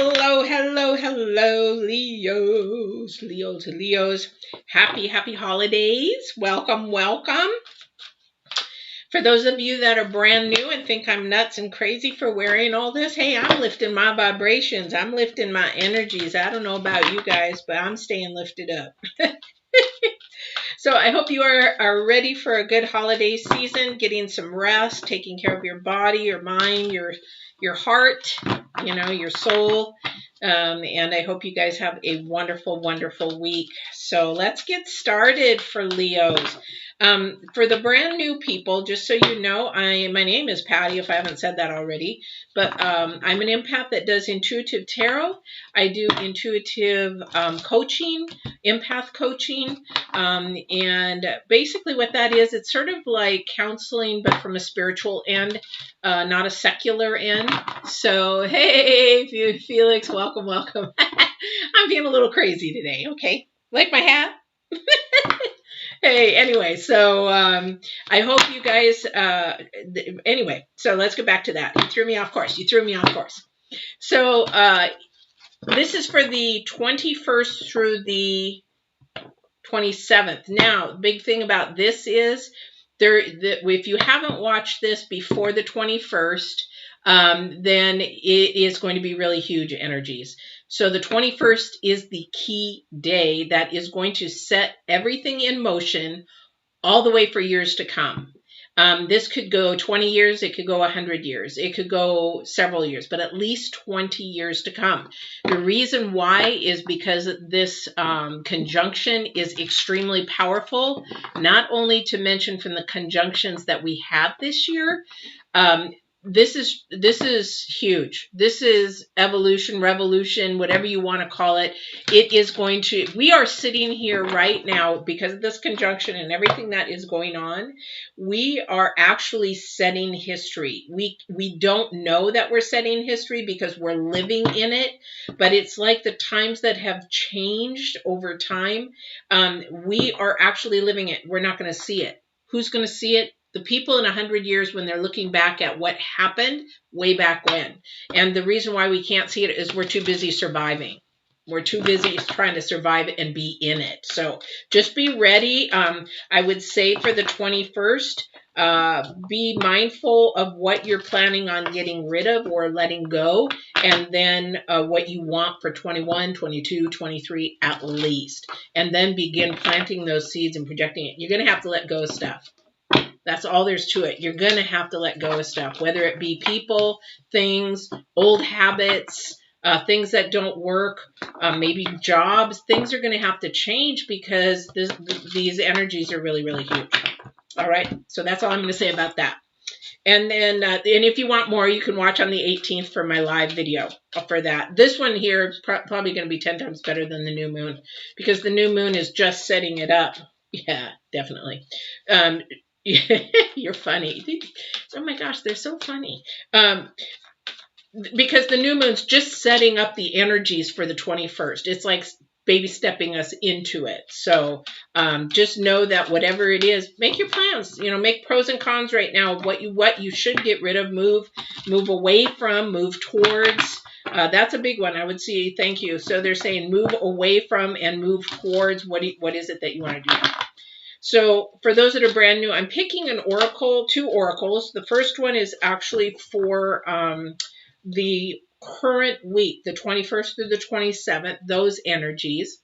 Hello, hello, hello, Leos. Leo to Leos. Happy holidays. Welcome, welcome. For those of you that are brand new and think I'm nuts and crazy for wearing all this, hey, I'm lifting my vibrations. I'm lifting my energies. I don't know about you guys, but I'm staying lifted up. So I hope you are ready for a good holiday season, getting some rest, taking care of your body, your mind, your heart, your soul. And I hope you guys have a wonderful, wonderful week. So let's get started for Leos. For the brand new people, just so you know, my name is Patti, if I haven't said that already, but I'm an empath that does intuitive tarot. I do intuitive coaching, empath coaching, and basically what that is, it's sort of like counseling, but from a spiritual end, not a secular end. So, hey, Felix, welcome, welcome. I'm being a little crazy today, okay? Like my hat? Hey, anyway, so I hope you guys, anyway, so let's get back to that. You threw me off course. So this is for the 21st through the 27th. Now, the big thing about this is, if you haven't watched this before the 21st, then it is going to be really huge energies. So the 21st is the key day that is going to set everything in motion all the way for years to come. This could go 20 years, it could go 100 years, it could go several years, but at least 20 years to come. The reason why is because this conjunction is extremely powerful, not only to mention from the conjunctions that we had this year. This is huge. This is evolution, revolution, whatever you want to call it. It is going to, we are sitting here right now because of this conjunction and everything that is going on. We are actually setting history. We don't know that we're setting history because we're living in it, but it's like the times that have changed over time. We are actually living it. We're not going to see it. Who's going to see it? The people in 100 years when they're looking back at what happened way back when. And the reason why we can't see it is we're too busy surviving. We're too busy trying to survive and be in it. So just be ready. I would say for the 21st, be mindful of what you're planning on getting rid of or letting go. And then what you want for 21, 22, 23 at least. And then begin planting those seeds and projecting it. You're going to have to let go of stuff. That's all there's to it. You're going to have to let go of stuff, whether it be people, things, old habits, things that don't work, maybe jobs. Things are going to have to change because these energies are really, really huge. All right. So that's all I'm going to say about that. And then, and if you want more, you can watch on the 18th for my live video for that. This one here is probably going to be 10 times better than the new moon because the new moon is just setting it up. Yeah, definitely. You're funny. Oh my gosh, they're so funny. Because the new moon's just setting up the energies for the 21st. It's like baby stepping us into it. So just know that whatever it is, make your plans. Make pros and cons right now. What you should get rid of, move away from, move towards. That's a big one. I would see. Thank you. So they're saying move away from and move towards. What is it that you want to do? So for those that are brand new, I'm picking an oracle, 2 oracles. The first one is actually for the current week, the 21st through the 27th, those energies.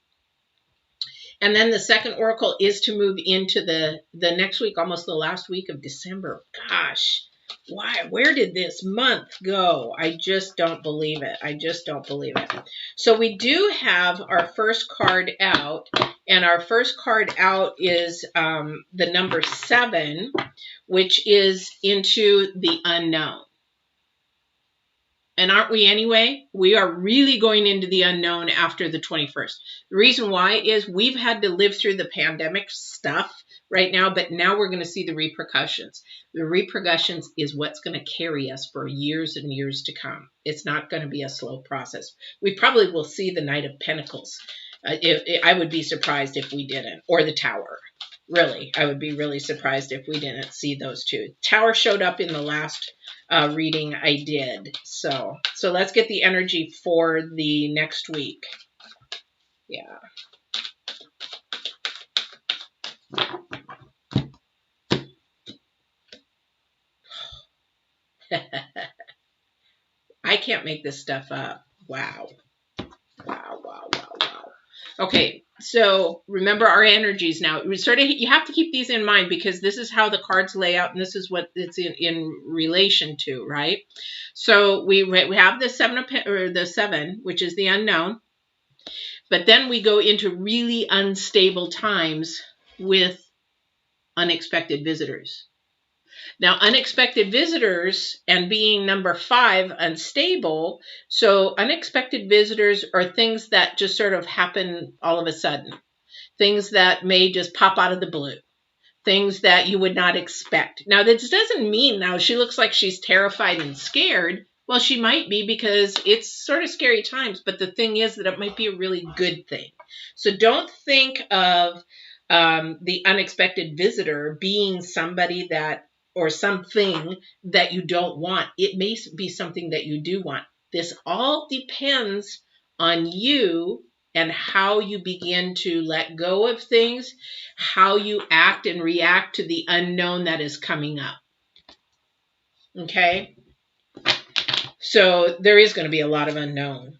And then the second oracle is to move into the next week, almost the last week of December. Gosh, why? Where did this month go? I just don't believe it. So we do have our first card out. And our first card out is the number 7, which is into the unknown. And aren't we anyway? We are really going into the unknown after the 21st. The reason why is we've had to live through the pandemic stuff right now, but now we're going to see the repercussions. The repercussions is what's going to carry us for years and years to come. It's not going to be a slow process. We probably will see the Knight of Pentacles. I would be surprised if we didn't, or the Tower. Really, I would be really surprised if we didn't see those two. Tower showed up in the last reading I did. So let's get the energy for the next week. Yeah. I can't make this stuff up. Wow. Wow, wow, wow, wow. Okay, so remember our energies now. You have to keep these in mind because this is how the cards lay out and this is what it's in relation to, right? So we have the seven, which is the unknown. But then we go into really unstable times with unexpected visitors. Now, unexpected visitors and being number 5, unstable. So unexpected visitors are things that just sort of happen all of a sudden. Things that may just pop out of the blue. Things that you would not expect. Now, this doesn't mean now she looks like she's terrified and scared. Well, she might be because it's sort of scary times. But the thing is that it might be a really good thing. So don't think of the unexpected visitor being somebody that or something that you don't want. It may be something that you do want. This all depends on you and how you begin to let go of things, how you act and react to the unknown that is coming up. Okay? So there is going to be a lot of unknown.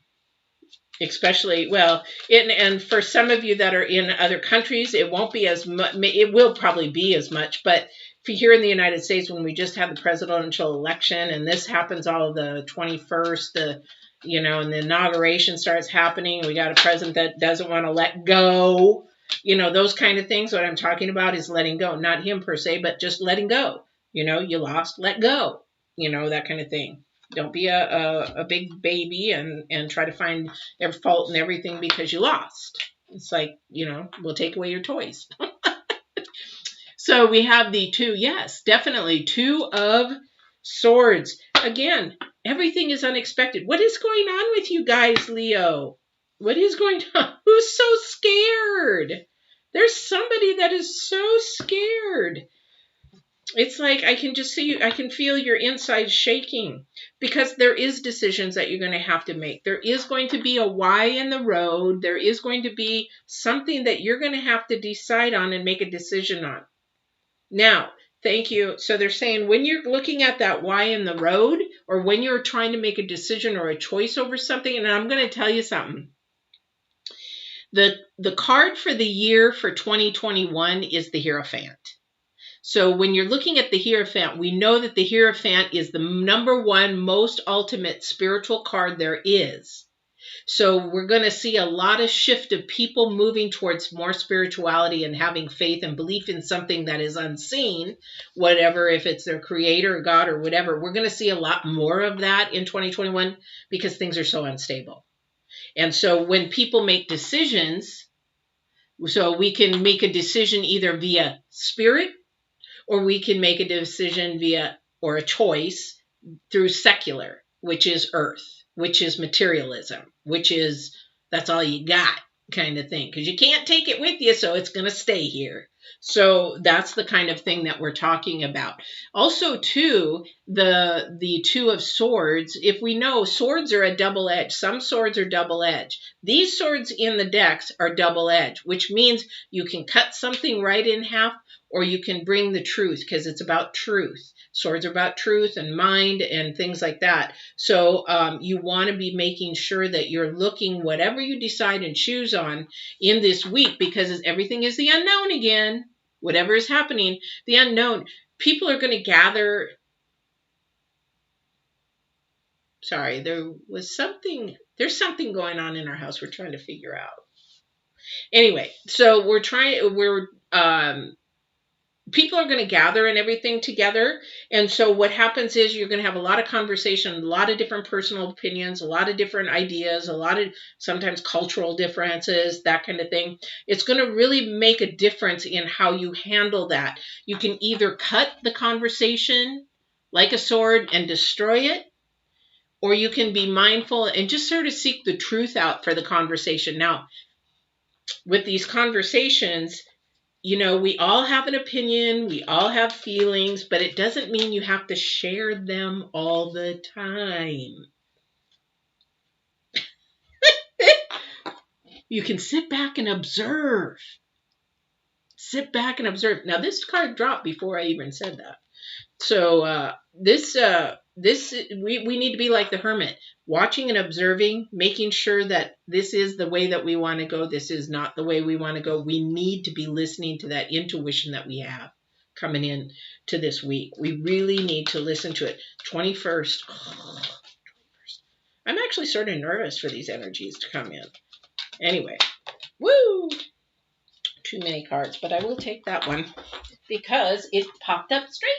Especially, well, and for some of you that are in other countries, it won't be as much. It will probably be as much, but if you're here in the United States, when we just had the presidential election, and this happens all the 21st, and the inauguration starts happening, we got a president that doesn't want to let go, those kind of things. What I'm talking about is letting go, not him per se, but just letting go. You lost, let go, that kind of thing. Don't be a big baby and try to find every fault and everything because you lost. It's like, we'll take away your toys. So we have the 2, yes, definitely 2 of Swords. Again, everything is unexpected. What is going on with you guys, Leo? What is going on? Who's so scared? There's somebody that is so scared. It's like I can just see you, I can feel your inside shaking because there is decisions that you're going to have to make. There is going to be a why in the road. There is going to be something that you're going to have to decide on and make a decision on. Now, thank you. So they're saying when you're looking at that why in the road or when you're trying to make a decision or a choice over something, and I'm going to tell you something. The card for the year for 2021 is the Hierophant. So when you're looking at the Hierophant, we know that the Hierophant is the number 1 most ultimate spiritual card there is. So we're going to see a lot of shift of people moving towards more spirituality and having faith and belief in something that is unseen, whatever, if it's their creator or God or whatever. We're going to see a lot more of that in 2021 because things are so unstable. And so when people make decisions, so we can make a decision either via spirit, or we can make a decision or a choice through secular, which is earth, which is materialism, which is that's all you got kind of thing. Because you can't take it with you, so it's going to stay here. So that's the kind of thing that we're talking about. Also, too, the 2 of Swords, if we know swords are a double-edged, some swords are double-edged. These swords in the decks are double-edged, which means you can cut something right in half, or you can bring the truth because it's about truth. Swords are about truth and mind and things like that. So you want to be making sure that you're looking whatever you decide and choose on in this week because everything is the unknown again. Whatever is happening, the unknown. People are going to gather. Sorry, there's something going on in our house we're trying to figure out. Anyway, so people are going to gather and everything together. And so what happens is you're going to have a lot of conversation, a lot of different personal opinions, a lot of different ideas, a lot of sometimes cultural differences, that kind of thing. It's going to really make a difference in how you handle that. You can either cut the conversation like a sword and destroy it, or you can be mindful and just sort of seek the truth out for the conversation. Now, with these conversations, you know, we all have an opinion, we all have feelings, but it doesn't mean you have to share them all the time. You can sit back and observe. Sit back and observe. Now, this card dropped before I even said that. So we need to be like the hermit, watching and observing, making sure that this is the way that we want to go. This is not the way we want to go. We need to be listening to that intuition that we have coming in to this week. We really need to listen to it. 21st. Oh, 21st. I'm actually sort of nervous for these energies to come in. Anyway, woo! Too many cards, but I will take that one because it popped up straight.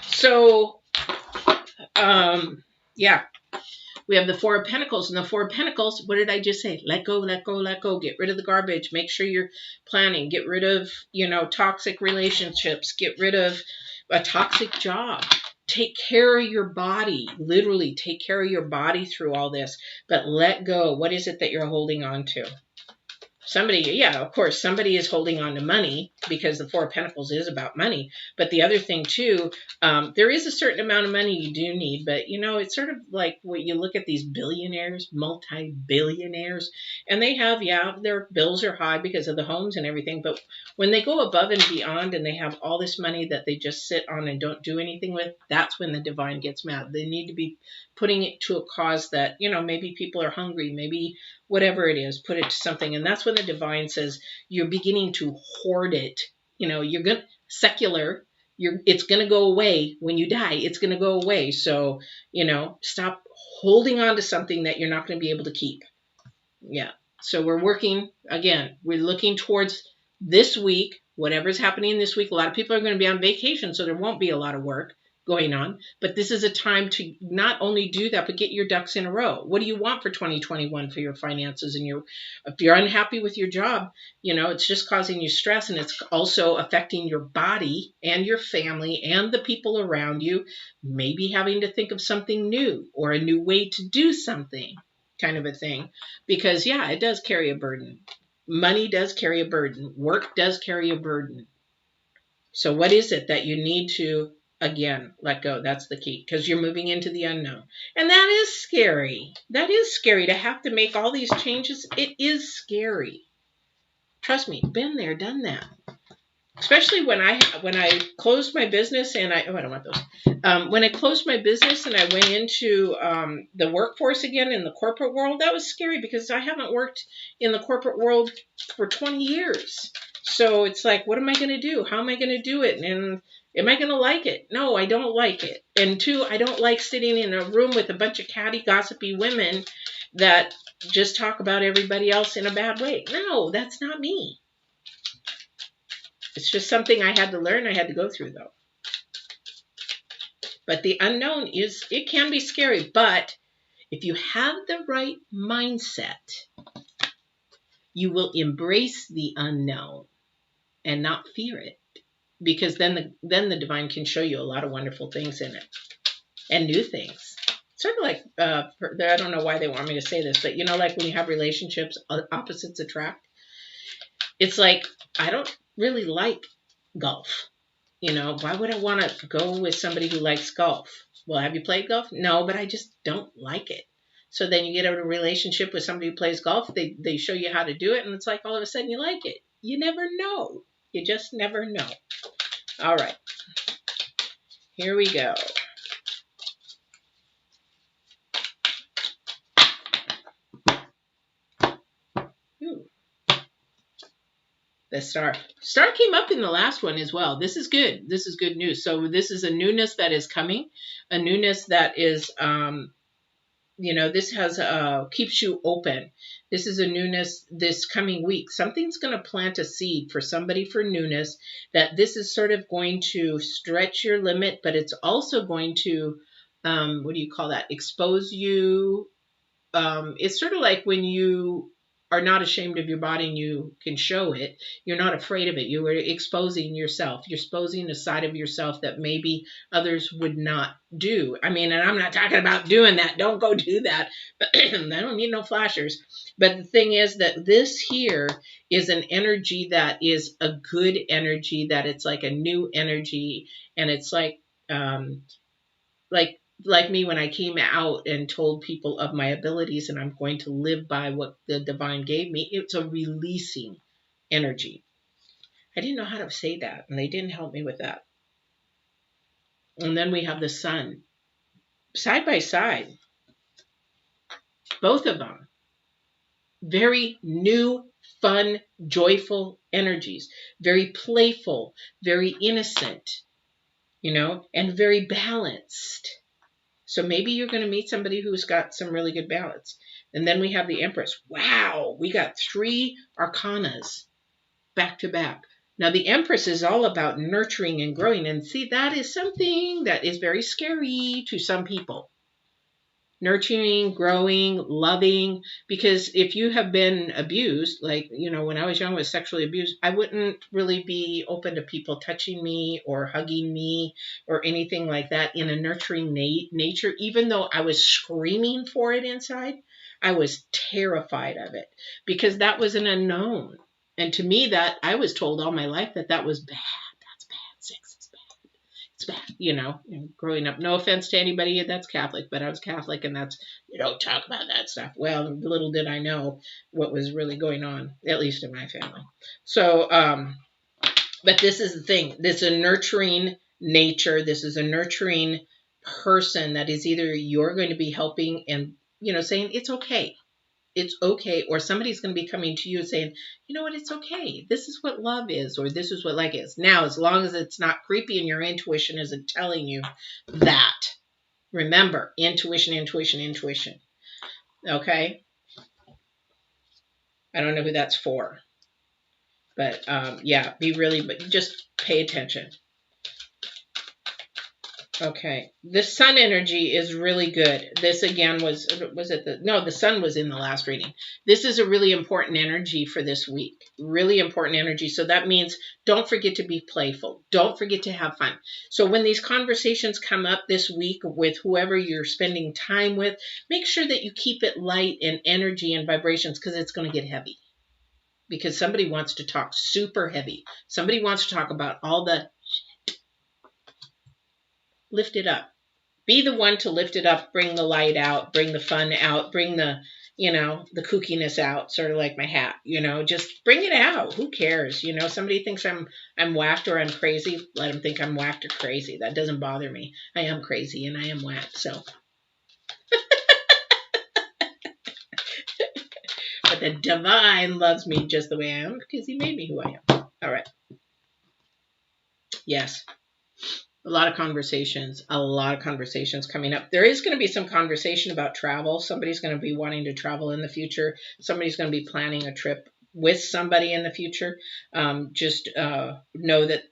So, yeah, we have the Four of Pentacles, and the Four of Pentacles, what did I just say? Let go, let go, let go. Get rid of the garbage. Make sure you're planning. Get rid of, you know, toxic relationships. Get rid of a toxic job. Take care of your body. Literally take care of your body through all this, but let go. What is it that you're holding on to? Somebody, yeah, of course, somebody is holding on to money because the Four of Pentacles is about money. But the other thing, too, there is a certain amount of money you do need. But, you know, it's sort of like when you look at these billionaires, multi-billionaires, and they have, yeah, their bills are high because of the homes and everything. But when they go above and beyond and they have all this money that they just sit on and don't do anything with, that's when the divine gets mad. They need to be putting it to a cause that, you know, maybe people are hungry, maybe whatever it is, put it to something. And that's when the divine says you're beginning to hoard it. You know, you're going to secular, it's going to go away when you die. It's going to go away. So, you know, stop holding on to something that you're not going to be able to keep. Yeah. So we're working, again, we're looking towards this week, whatever's happening this week. A lot of people are going to be on vacation, so there won't be a lot of work going on, but this is a time to not only do that, but get your ducks in a row. What do you want for 2021 for your finances and if you're unhappy with your job, you know, it's just causing you stress, and it's also affecting your body and your family and the people around you, maybe having to think of something new or a new way to do something, kind of a thing, because yeah, it does carry a burden. Money does carry a burden. Work does carry a burden. So what is it that you need to, again, let go? That's the key, because you're moving into the unknown. And that is scary. That is scary to have to make all these changes. It is scary. Trust me, been there, done that. Especially when I closed my business and I don't want those. When I closed my business and I went into the workforce again in the corporate world, that was scary because I haven't worked in the corporate world for 20 years. So it's like, what am I going to do? How am I going to do it? And am I going to like it? No, I don't like it. And two, I don't like sitting in a room with a bunch of catty, gossipy women that just talk about everybody else in a bad way. No, that's not me. It's just something I had to learn. I had to go through, though. But the unknown it can be scary. But if you have the right mindset, you will embrace the unknown and not fear it. Because then the divine can show you a lot of wonderful things in it and new things. Sort of like, I don't know why they want me to say this, but you know, like when you have relationships, opposites attract. It's like, I don't really like golf. You know, why would I want to go with somebody who likes golf? Well, have you played golf? No, but I just don't like it. So then you get out of a relationship with somebody who plays golf. They show you how to do it, and it's like all of a sudden you like it. You never know. You just never know. All right. Here we go. Ooh. The star came up in the last one as well. This is good. This is good news. So this is a newness that is coming, a newness that is, you know, this has keeps you open. This is a newness this coming week. Something's going to plant a seed for somebody for newness, that this is sort of going to stretch your limit, but it's also going to, what do you call that? Expose you. It's sort of like when you are not ashamed of your body and you can show it. You're not afraid of it. You are exposing yourself. You're exposing a side of yourself that maybe others would not do. I mean, and I'm not talking about doing that. Don't go do that. I don't need no flashers. But the thing is that this here is an energy that is a good energy, that it's like a new energy. And it's like like me when I came out and told people of my abilities and I'm going to live by what the divine gave me. It's a releasing energy. I didn't know how to say that, and they didn't help me with that. And then we have the sun. Side by side, both of them. Very new, fun, joyful energies. Very playful, very innocent, and very balanced. So maybe you're going to meet somebody who's got some really good balance. And then we have the Empress. Wow, we got 3 arcanas back to back. Now the Empress is all about nurturing and growing. And see, that is something that is very scary to some people. Nurturing, growing, loving. Because if you have been abused, like, when I was young, I was sexually abused, I wouldn't really be open to people touching me or hugging me or anything like that in a nurturing nature. Even though I was screaming for it inside, I was terrified of it because that was an unknown. And to me, that I was told all my life that was bad. That's bad. Sex is bad. It's bad, growing up. No offense to anybody that's Catholic, but I was Catholic, and that's, you don't talk about that stuff. Well, little did I know what was really going on, at least in my family. So, but this is the thing. This is a nurturing nature. This is a nurturing person that is either you're going to be helping and, saying it's okay. It's okay. Or somebody's going to be coming to you and saying, you know what, it's okay. This is what love is, or this is what like is. Now, as long as it's not creepy and your intuition isn't telling you that. Remember, intuition, intuition, intuition. Okay? I don't know who that's for. But yeah, but just pay attention. Okay, the sun energy is really good. This again was it the sun was in the last reading. This is a really important energy for this week. Really important energy. So that means don't forget to be playful. Don't forget to have fun. So when these conversations come up this week with whoever you're spending time with, make sure that you keep it light and energy and vibrations, because it's going to get heavy. Because somebody wants to talk super heavy. Somebody wants to talk about all the lift it up. Be the one to lift it up, bring the light out, bring the fun out, bring the, the kookiness out, sort of like my hat, just bring it out. Who cares? Somebody thinks I'm whacked or I'm crazy. Let them think I'm whacked or crazy. That doesn't bother me. I am crazy and I am whacked. So, but the divine loves me just the way I am because he made me who I am. All right. Yes. A lot of conversations coming up. There is going to be some conversation about travel. Somebody's going to be wanting to travel in the future. Somebody's going to be planning a trip with somebody in the future. Just know that,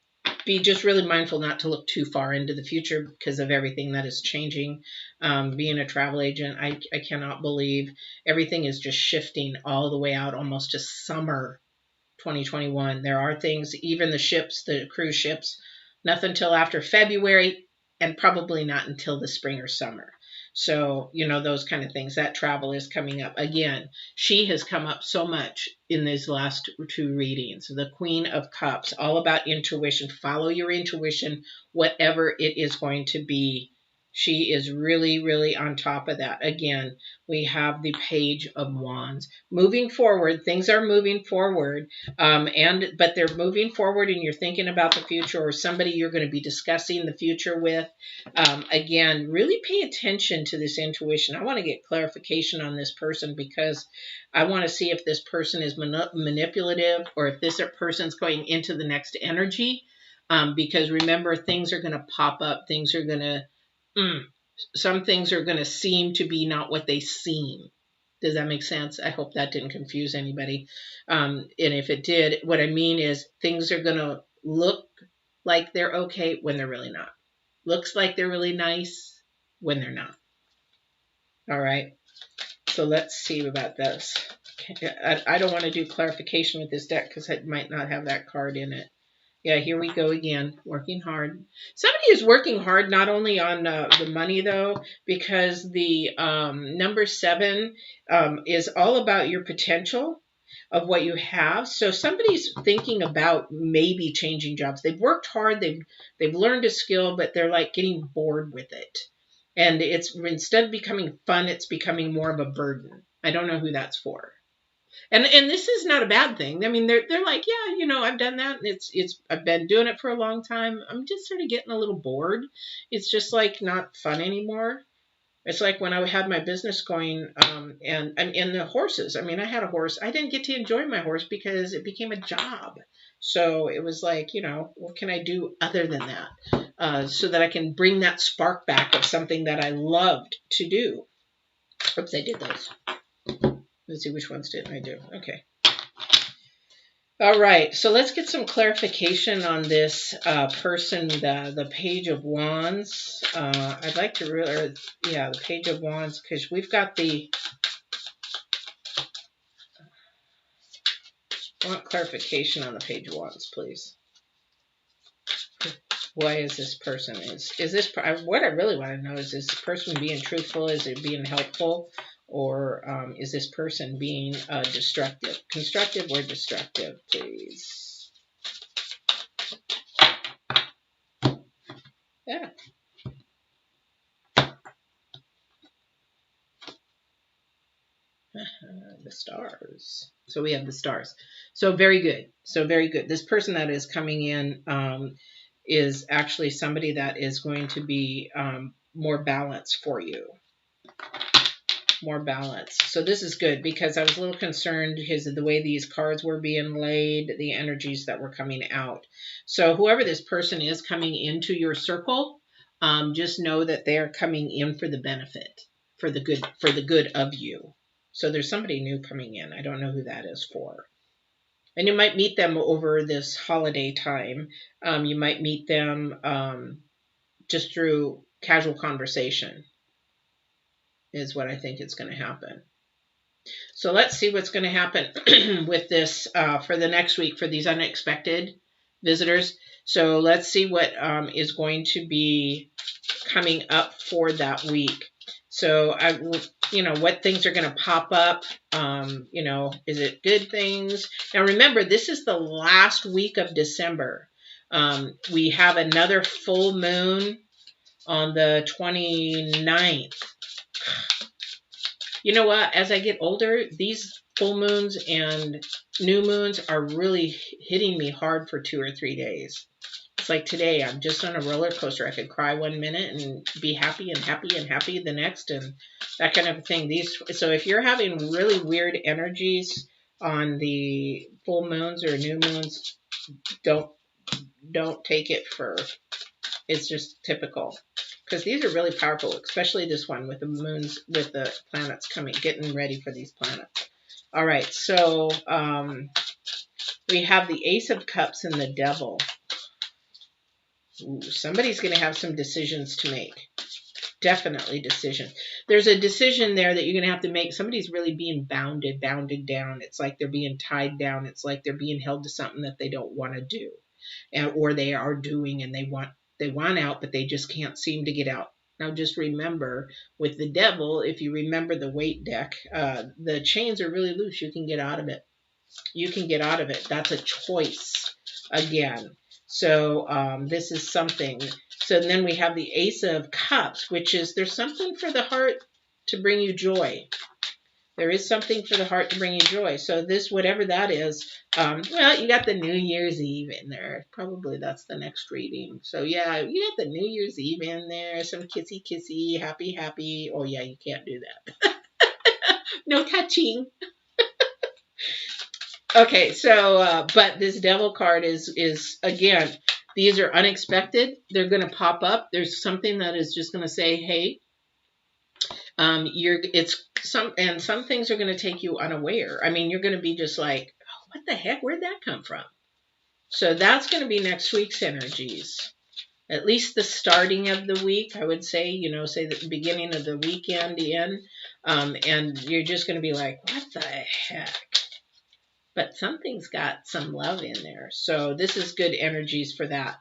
be just really mindful not to look too far into the future because of everything that is changing. Being a travel agent, I cannot believe everything is just shifting all the way out almost to summer 2021. There are things, even the ships, the cruise ships, nothing till after February, and probably not until the spring or summer. So, those kind of things. That travel is coming up. Again, she has come up so much in these last 2 readings. The Queen of Cups, all about intuition. Follow your intuition, whatever it is going to be. She is really, really on top of that. Again, we have the Page of Wands. Moving forward, things are moving forward, but they're moving forward and you're thinking about the future, or somebody you're going to be discussing the future with. Again, really pay attention to this intuition. I want to get clarification on this person because I want to see if this person is manipulative or if this person's going into the next energy. Because remember, things are going to pop up. Things are going to some things are going to seem to be not what they seem. Does that make sense? I hope that didn't confuse anybody. And if it did, what I mean is things are going to look like they're okay when they're really not. Looks like they're really nice when they're not. All right. So let's see about this. I don't want to do clarification with this deck because it might not have that card in it. Yeah, here we go again, working hard. Somebody is working hard not only on the money, though, because the number 7 is all about your potential of what you have. So somebody's thinking about maybe changing jobs. They've worked hard, they've learned a skill, but they're like getting bored with it. And it's instead of becoming fun, it's becoming more of a burden. I don't know who that's for. And this is not a bad thing. I mean, they're like, yeah, you know, I've done that. And I've been doing it for a long time. I'm just sort of getting a little bored. It's just like not fun anymore. It's like when I had my business going, and in the horses. I mean, I had a horse. I didn't get to enjoy my horse because it became a job. So it was like, you know, what can I do other than that, so that I can bring that spark back of something that I loved to do. Oops, I did those. Let's see, which ones didn't I do? Okay. All right, so let's get some clarification on this person, the Page of Wands. I'd like to really, yeah, the Page of Wands, because we've got I want clarification on the Page of Wands, please. Why is this person, what I really want to know is this person being truthful? Is it being helpful? Or is this person being destructive? Constructive or destructive, please? Yeah. The stars. So we have the stars. So very good. So very good. This person that is coming in is actually somebody that is going to be more balanced for you. More balance. So this is good because I was a little concerned because of the way these cards were being laid, the energies that were coming out. So whoever this person is coming into your circle, just know that they are coming in for the benefit, for the good of you. So there's somebody new coming in. I don't know who that is for. And you might meet them over this holiday time. You might meet them just through casual conversation. Is what I think is going to happen. So let's see what's going to happen with this for the next week for these unexpected visitors. So let's see what is going to be coming up for that week. So what things are going to pop up. Is it good things? Now remember, this is the last week of December. We have another full moon on the 29th. You know what? As I get older, these full moons and new moons are really hitting me hard for 2 or 3 days. It's like today, I'm just on a roller coaster. I could cry 1 minute and be happy and happy and happy the next, and that kind of thing. So if you're having really weird energies on the full moons or new moons, don't take it for. It's just typical. Because these are really powerful, especially this one with the moons, with the planets getting ready for these planets. All right, so we have the Ace of Cups and the Devil. Ooh, somebody's going to have some decisions to make. Definitely decisions. There's a decision there that you're going to have to make. Somebody's really being bounded down. It's like they're being tied down. It's like they're being held to something that they don't want to do, or they are doing, and they want out, but they just can't seem to get out. Now, just remember, with the Devil, if you remember the Waite deck, the chains are really loose. You can get out of it. You can get out of it. That's a choice again. So this is something. So then we have the Ace of Cups, which is there's something for the heart to bring you joy. There is something for the heart to bring you joy. So this, whatever that is, well, you got the New Year's Eve in there. Probably that's the next reading. So yeah, you got the New Year's Eve in there. Some kissy, happy. Oh yeah, you can't do that. No touching. Okay, so, but this Devil card is again, these are unexpected. They're going to pop up. There's something that is just going to say, hey, some things are going to take you unaware. I mean, you're going to be just like, oh, what the heck? Where'd that come from? So that's going to be next week's energies. At least the starting of the week, I would say, say the beginning of the weekend in. And you're just going to be like, what the heck? But something's got some love in there. So this is good energies for that.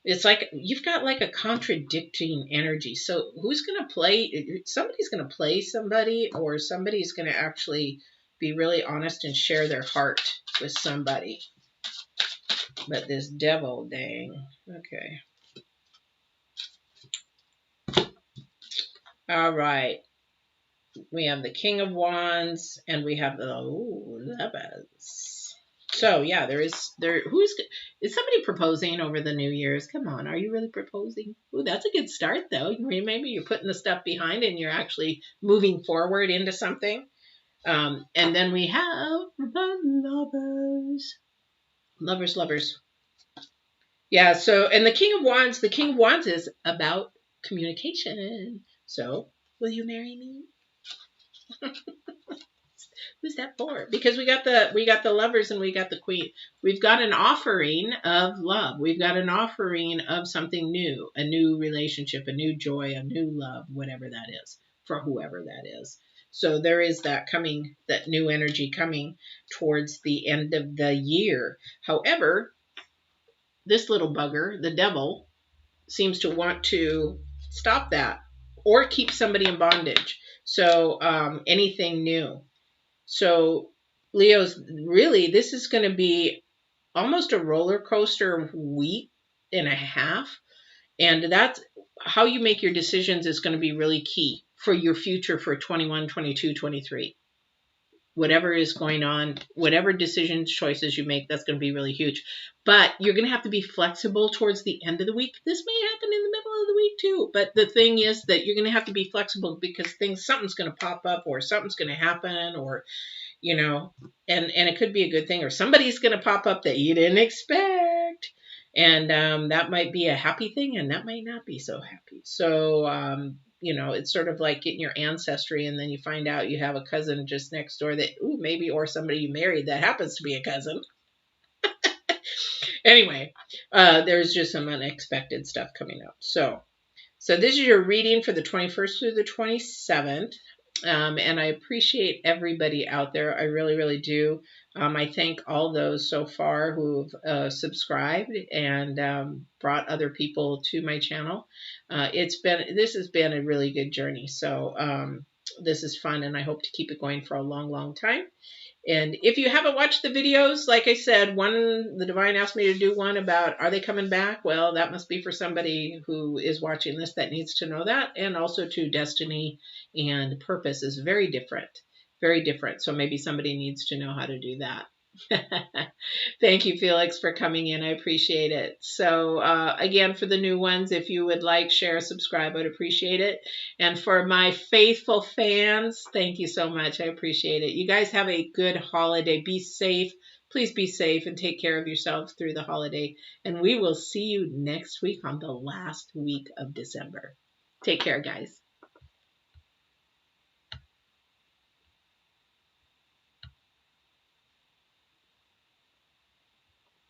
It's like you've got like a contradicting energy. So who's going to play? Somebody's going to play somebody, or somebody's going to actually be really honest and share their heart with somebody. But this devil, dang. Okay. All right. We have the King of Wands, and we have the Lovers. So yeah, is somebody proposing over the New Year's? Come on, are you really proposing? Ooh, that's a good start though. Maybe you're putting the stuff behind and you're actually moving forward into something. And then we have the lovers. Yeah. So, and the King of Wands is about communication. So, will you marry me? Who's that for? Because we got the Lovers and we got the Queen. We've got an offering of love. We've got an offering of something new, a new relationship, a new joy, a new love, whatever that is, for whoever that is. So there is that coming, that new energy coming towards the end of the year. However, this little bugger, the devil, seems to want to stop that or keep somebody in bondage. So anything new. So Leo's, really, this is going to be almost a roller coaster week and a half. And that's how you make your decisions is going to be really key for your future for 21, 22, 23. Whatever is going on, whatever decisions, choices you make, that's going to be really huge. But you're going to have to be flexible towards the end of the week. This may happen in the middle of the week too. But the thing is that you're going to have to be flexible because something's going to pop up or something's going to happen, or, you know, and it could be a good thing, or somebody's going to pop up that you didn't expect. And that might be a happy thing, and that might not be so happy. So, you know, it's sort of like getting your ancestry, and then you find out you have a cousin just next door that, ooh, maybe, or somebody you married that happens to be a cousin. Anyway, there's just some unexpected stuff coming up. So this is your reading for the 21st through the 27th. And I appreciate everybody out there. I really, really do. I thank all those so far who've subscribed and brought other people to my channel. This has been a really good journey. So this is fun, and I hope to keep it going for a long, long time. And if you haven't watched the videos, like I said, the Divine asked me to do one about, are they coming back? Well, that must be for somebody who is watching this that needs to know that. And also to destiny and purpose is very different, very different. So maybe somebody needs to know how to do that. Thank you, Felix, for coming in. I appreciate it. So again, for the new ones, if you would like, share, subscribe, I'd appreciate it. And for my faithful fans, thank you so much. I appreciate it. You guys have a good holiday. Be safe. Please be safe and take care of yourselves through the holiday. And we will see you next week on the last week of December. Take care, guys.